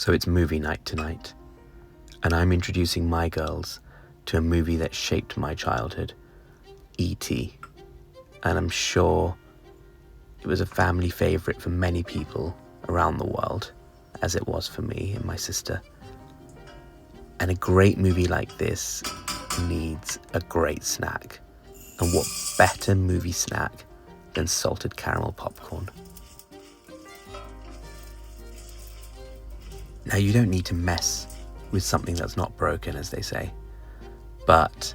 So it's movie night tonight, and I'm introducing my girls to a movie that shaped my childhood, E.T. And I'm sure it was a family favourite for many people around the world, as it was for me and my sister. And a great movie like this needs a great snack. And what better movie snack than salted caramel popcorn? Now, you don't need to mess with something that's not broken, as they say. But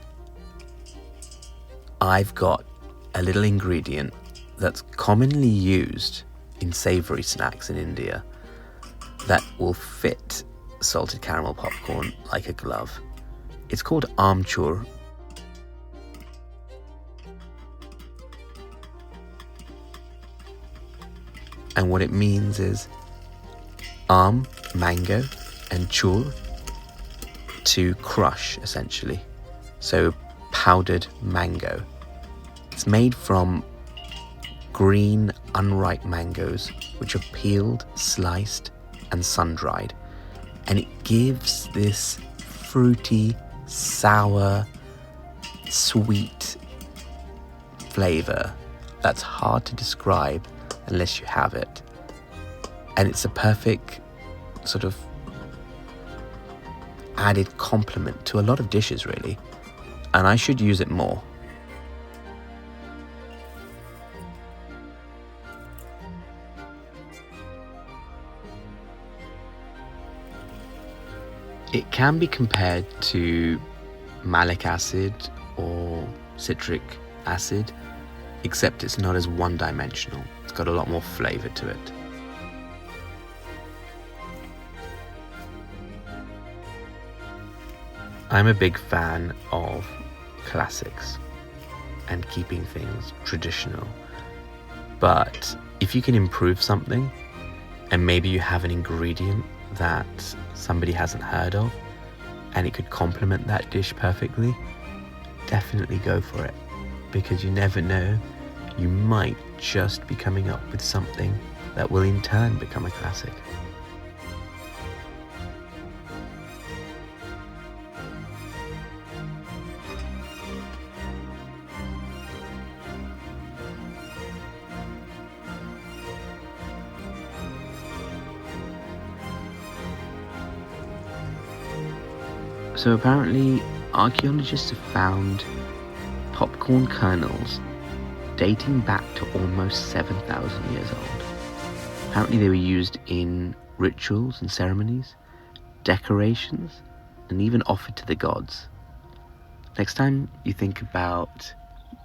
I've got a little ingredient that's commonly used in savoury snacks in India that will fit salted caramel popcorn like a glove. It's called Amchur. And what it means is mango, and chur, to crush, essentially. So powdered mango. It's made from green, unripe mangoes, which are peeled, sliced, and sun-dried. And it gives this fruity, sour, sweet flavour that's hard to describe unless you have it. And it's a perfect sort of added complement to a lot of dishes, really. And I should use it more. It can be compared to malic acid or citric acid, except it's not as one-dimensional. It's got a lot more flavour to it. I'm a big fan of classics and keeping things traditional. But if you can improve something, and maybe you have an ingredient that somebody hasn't heard of, and it could complement that dish perfectly, definitely go for it. Because you never know, you might just be coming up with something that will in turn become a classic. So apparently, archaeologists have found popcorn kernels dating back to almost 7,000 years old. Apparently they were used in rituals and ceremonies, decorations, and even offered to the gods. Next time you think about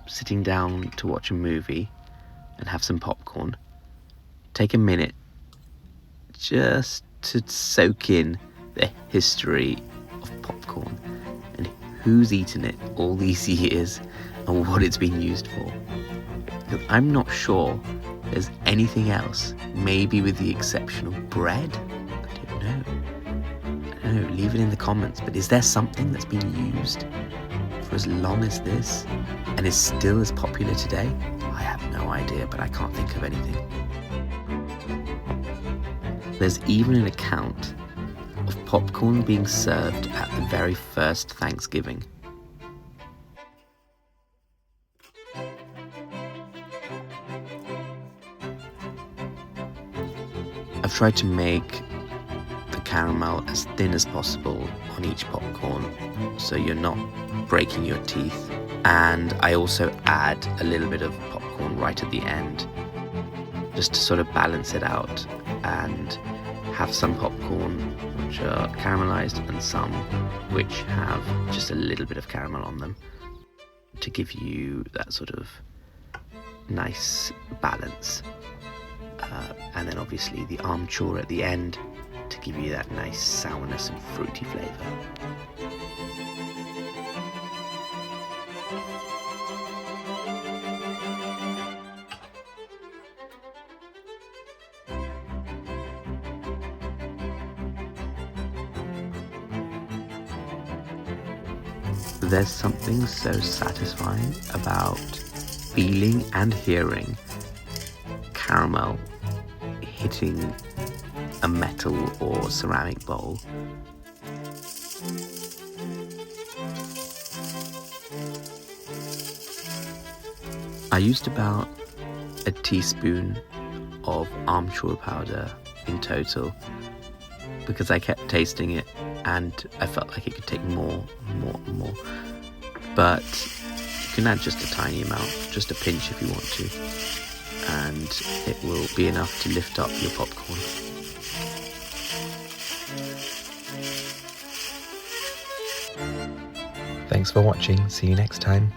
sitting down to watch a movie and have some popcorn, take a minute just to soak in the history of popcorn and who's eaten it all these years and what it's been used for. Because I'm not sure there's anything else, maybe with the exception of bread. I don't know, leave it in the comments. But is there something that's been used for as long as this and is still as popular today? I have no idea, but I can't think of anything. There's even an account of popcorn being served at the very first Thanksgiving. I've tried to make the caramel as thin as possible on each popcorn so you're not breaking your teeth. And I also add a little bit of popcorn right at the end just to sort of balance it out and have some popcorn which are caramelized and some which have just a little bit of caramel on them to give you that sort of nice balance. And then obviously the Amchur at the end to give you that nice sourness and fruity flavour. There's something so satisfying about feeling and hearing caramel hitting a metal or ceramic bowl. I used about a teaspoon of Amchur powder in total because I kept tasting it and I felt like it could take more. But you can add just a tiny amount, just a pinch if you want to, and it will be enough to lift up your popcorn. Thanks for watching. See you next time.